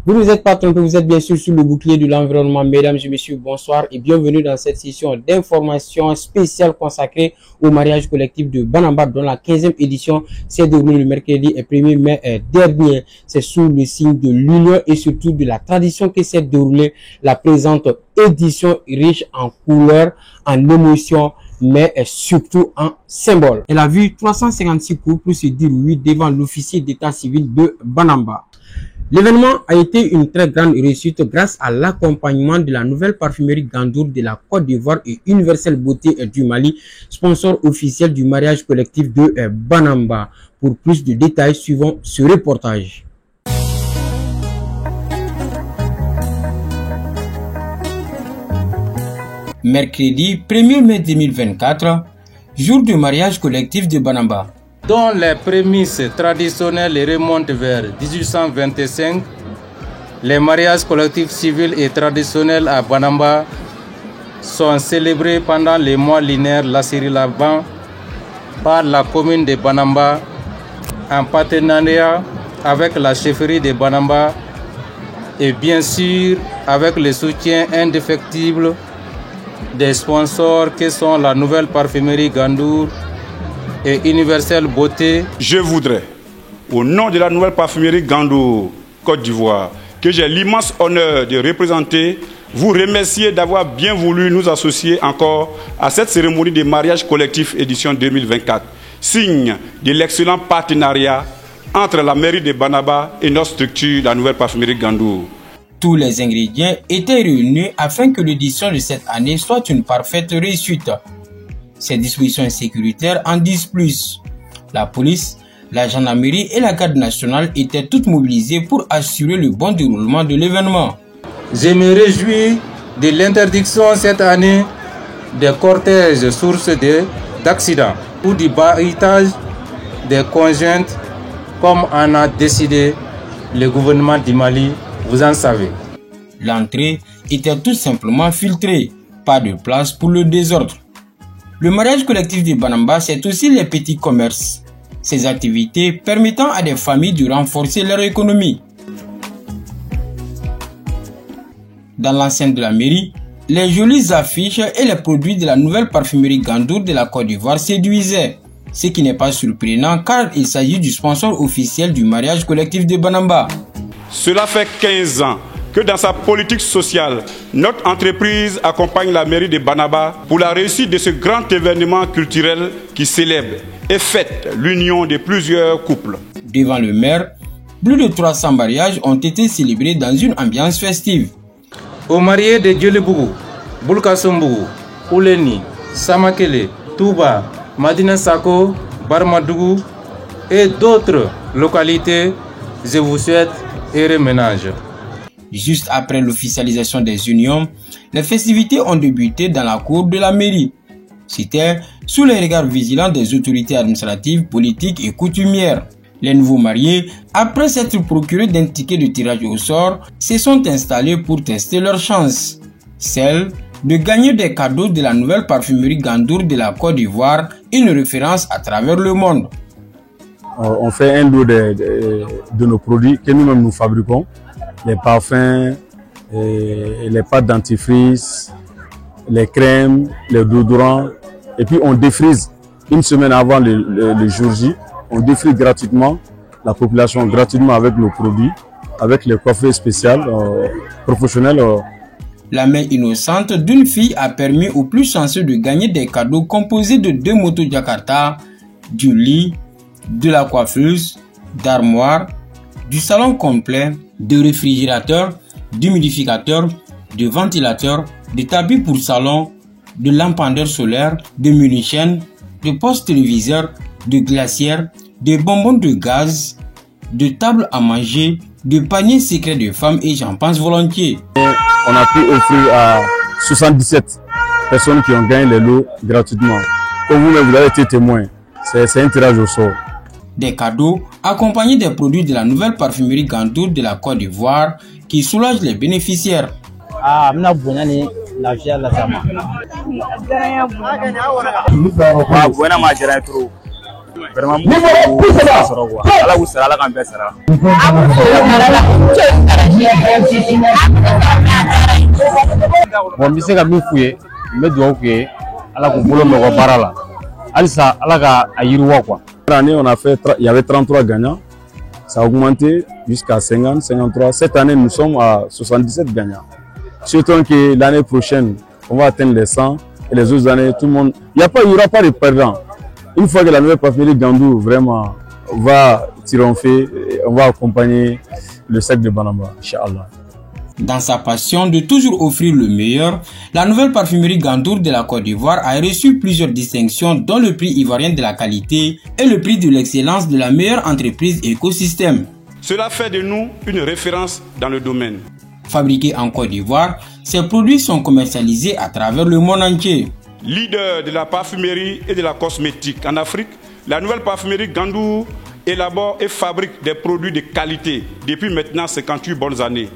Vous ne vous êtes pas trompé, vous êtes bien sûr sur le bouclier de l'environnement. Mesdames et messieurs, bonsoir et bienvenue dans cette session d'information spéciale consacrée au mariage collectif de Banamba, dont la 15e édition s'est déroulée le mercredi 1er mai dernier. C'est sous le signe de l'union et surtout de la tradition que s'est déroulée la présente édition riche en couleurs, en émotions, mais surtout en symboles. Elle a vu 356 couples se dire oui devant l'officier d'état civil de Banamba. L'événement a été une très grande réussite grâce à l'accompagnement de la nouvelle parfumerie Gandour de la Côte d'Ivoire et Universelle Beauté du Mali, sponsor officiel du mariage collectif de Banamba. Pour plus de détails, suivons ce reportage. Mercredi 1er mai 2024, jour du mariage collectif de Banamba. Dont les prémices traditionnelles remontent vers 1825, les mariages collectifs civils et traditionnels à Banamba sont célébrés pendant les mois lunaires Lassiri-Laban par la commune de Banamba en partenariat avec la chefferie de Banamba et bien sûr avec le soutien indéfectible des sponsors que sont la nouvelle parfumerie Gandour et Universelle Beauté. Je voudrais, au nom de la nouvelle parfumerie Gandour Côte d'Ivoire, que j'ai l'immense honneur de représenter, vous remercier d'avoir bien voulu nous associer encore à cette cérémonie de mariage collectif édition 2024, signe de l'excellent partenariat entre la mairie de Banamba et notre structure, la nouvelle parfumerie Gandour. Tous les ingrédients étaient réunis afin que l'édition de cette année soit une parfaite réussite. Ces dispositions sécuritaires en disent plus. La police, la gendarmerie et la garde nationale étaient toutes mobilisées pour assurer le bon déroulement de l'événement. Je me réjouis de l'interdiction cette année des cortèges sources d'accidents ou du barrage des conjointes comme en a décidé le gouvernement du Mali, vous en savez. L'entrée était tout simplement filtrée, pas de place pour le désordre. Le mariage collectif de Banamba, c'est aussi les petits commerces. Ces activités permettant à des familles de renforcer leur économie. Dans l'enceinte de la mairie, les jolies affiches et les produits de la nouvelle parfumerie Gandour de la Côte d'Ivoire séduisaient. Ce qui n'est pas surprenant car il s'agit du sponsor officiel du mariage collectif de Banamba. Cela fait 15 ans que dans sa politique sociale, notre entreprise accompagne la mairie de Banamba pour la réussite de ce grand événement culturel qui célèbre et fête l'union de plusieurs couples. Devant le maire, plus de 300 mariages ont été célébrés dans une ambiance festive. Aux mariés de Djolibougou, Boulkasombougou, Ouleni, Samakele, Touba, Madina Sako, Barmadougou et d'autres localités, je vous souhaite heureux ménage. Juste après l'officialisation des unions, les festivités ont débuté dans la cour de la mairie. C'était sous les regards vigilants des autorités administratives, politiques et coutumières. Les nouveaux mariés, après s'être procurés d'un ticket de tirage au sort, se sont installés pour tester leur chance. Celle de gagner des cadeaux de la nouvelle parfumerie Gandour de la Côte d'Ivoire, une référence à travers le monde. On fait un lot de nos produits que nous-mêmes nous fabriquons. Les parfums, les pâtes dentifrice, les crèmes, les déodorants. Et puis on défrise une semaine avant le jour J. On défrise gratuitement la population gratuitement avec nos produits, avec les coiffures spéciales professionnelles. La main innocente d'une fille a permis aux plus chanceux de gagner des cadeaux composés de 2 motos Jakarta, du lit, de la coiffeuse, d'armoire, du salon complet, de réfrigérateur, d'humidificateur, de ventilateur, de tapis pour salon, de lampadaires solaires, de munitions, de postes téléviseurs, de glacières, de bonbons de gaz, de tables à manger, de paniers secrets de femmes et j'en pense volontiers. On a pu offrir à 77 personnes qui ont gagné les lots gratuitement. Comme vous-même, vous avez été témoin. C'est un tirage au sort. Des cadeaux accompagnés des produits de la nouvelle parfumerie Gandour de la Côte d'Ivoire qui soulagent les bénéficiaires. Vraiment, bon, je sais que je suis mais il y avait 33 gagnants, ça a augmenté jusqu'à 50, 53. Cette année, nous sommes à 77 gagnants. Surtout que l'année prochaine, on va atteindre les 100 et les autres années, tout le monde. Il n'y aura pas de perdants. Une fois que la nouvelle parfumerie Gandou vraiment va triompher, on va accompagner le cercle de Banamba, Inch'Allah. Dans sa passion de toujours offrir le meilleur, la nouvelle parfumerie Gandour de la Côte d'Ivoire a reçu plusieurs distinctions dont le prix ivoirien de la qualité et le prix de l'excellence de la meilleure entreprise écosystème. Cela fait de nous une référence dans le domaine. Fabriqués en Côte d'Ivoire, ces produits sont commercialisés à travers le monde entier. Leader de la parfumerie et de la cosmétique en Afrique, la nouvelle parfumerie Gandour élabore et fabrique des produits de qualité depuis maintenant 58 bonnes années.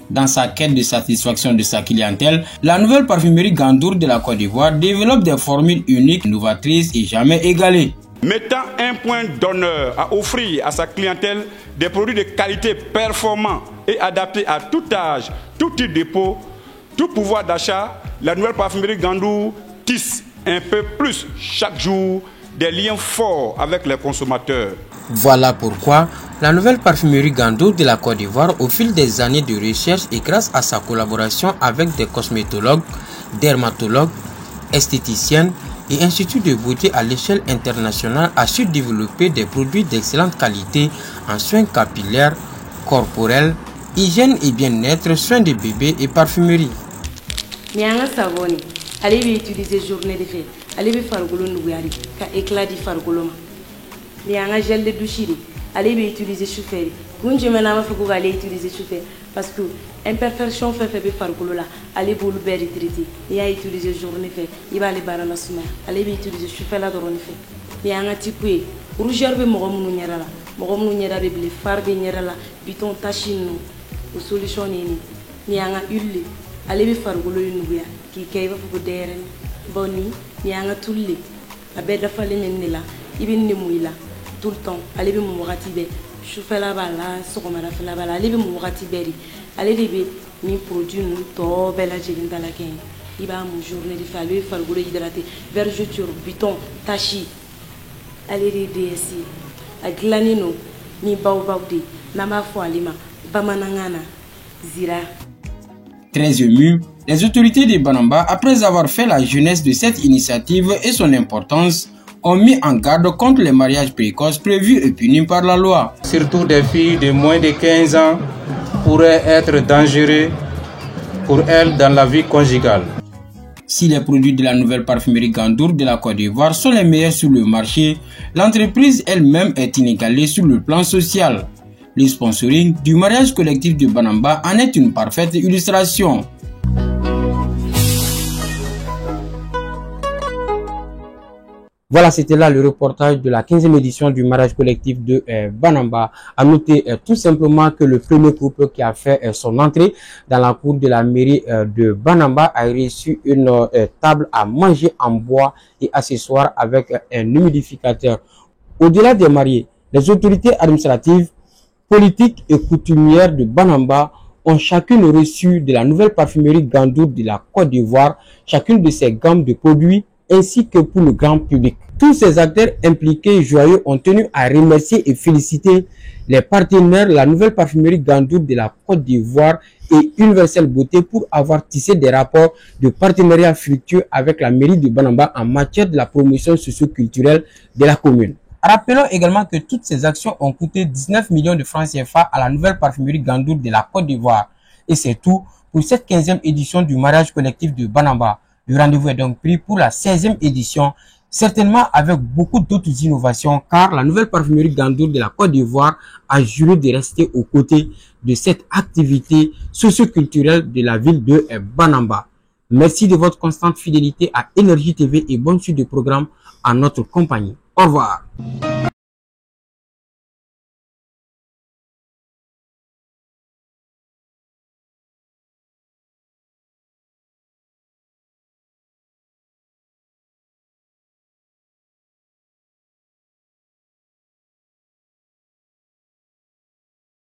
Dans sa quête de satisfaction de sa clientèle, la nouvelle parfumerie Gandour de la Côte d'Ivoire développe des formules uniques, novatrices et jamais égalées. Mettant un point d'honneur à offrir à sa clientèle des produits de qualité performants et adaptés à tout âge, tout type de peau, tout pouvoir d'achat, la nouvelle parfumerie Gandour tisse un peu plus chaque jour des liens forts avec les consommateurs. Voilà pourquoi la nouvelle parfumerie Gandour de la Côte d'Ivoire, au fil des années de recherche et grâce à sa collaboration avec des cosmétologues, dermatologues, esthéticiennes et instituts de beauté à l'échelle internationale, a su développer des produits d'excellente qualité en soins capillaires, corporels, hygiène et bien-être, soins de bébé et parfumerie. Nianga savoni, allez utiliser journée de fête, allez fargolo nougari, ka éclat di fargoloma. Nianga gel de douche, allez utiliser chauffeur. Gunje menama fugo allez utiliser chauffeur parce que imperfection fait fargolo là, allez pour le berry traité. Il a utilisé journée fait, il va aller barana suma, allez utiliser chauffeur là dans le fait. Nianga tipoué, rougeur be mogomnu nyarala, mogomnu nyara be blé farbe nyarala, biton tachino, ou solution ni nianga huile. Ale be fargolo yunuya ki kayba fugo deren boni nianga tulle abe dafa le nyenila ibin ni muila tout le temps ale be mu wakati be choufela bala sokoma da fela bala ale be mu wakati beri ale be ni produit nu to bela jeli ndala ken iba mu journée de fa le fargolo hydraté vergeture biton tachi ale de DSI aglanino ni baobabdi nama fo alima bamanangana zira. Très ému, les autorités de Banamba, après avoir fait la jeunesse de cette initiative et son importance, ont mis en garde contre les mariages précoces prévus et punis par la loi. Surtout des filles de moins de 15 ans pourraient être dangereux pour elles dans la vie conjugale. Si les produits de la nouvelle parfumerie Gandour de la Côte d'Ivoire sont les meilleurs sur le marché, l'entreprise elle-même est inégalée sur le plan social. Le sponsoring du mariage collectif de Banamba en est une parfaite illustration. Voilà, c'était là le reportage de la 15e édition du mariage collectif de Banamba. À noter tout simplement que le premier couple qui a fait son entrée dans la cour de la mairie de Banamba a reçu une table à manger en bois et accessoires avec un humidificateur. Au-delà des mariés, les autorités administratives, politiques et coutumières de Banamba ont chacune reçu de la nouvelle parfumerie Gandour de la Côte d'Ivoire, chacune de ces gammes de produits ainsi que pour le grand public. Tous ces acteurs impliqués et joyeux ont tenu à remercier et féliciter les partenaires de la nouvelle parfumerie Gandour de la Côte d'Ivoire et Universelle Beauté pour avoir tissé des rapports de partenariat fructueux avec la mairie de Banamba en matière de la promotion socio-culturelle de la commune. Rappelons également que toutes ces actions ont coûté 19 millions de francs CFA à la nouvelle parfumerie Gandour de la Côte d'Ivoire. Et c'est tout pour cette 15e édition du mariage collectif de Banamba. Le rendez-vous est donc pris pour la 16e édition, certainement avec beaucoup d'autres innovations, car la nouvelle parfumerie Gandour de la Côte d'Ivoire a juré de rester aux côtés de cette activité socio-culturelle de la ville de Banamba. Merci de votre constante fidélité à Énergie TV et bonne suite de programme à notre compagnie. Au revoir.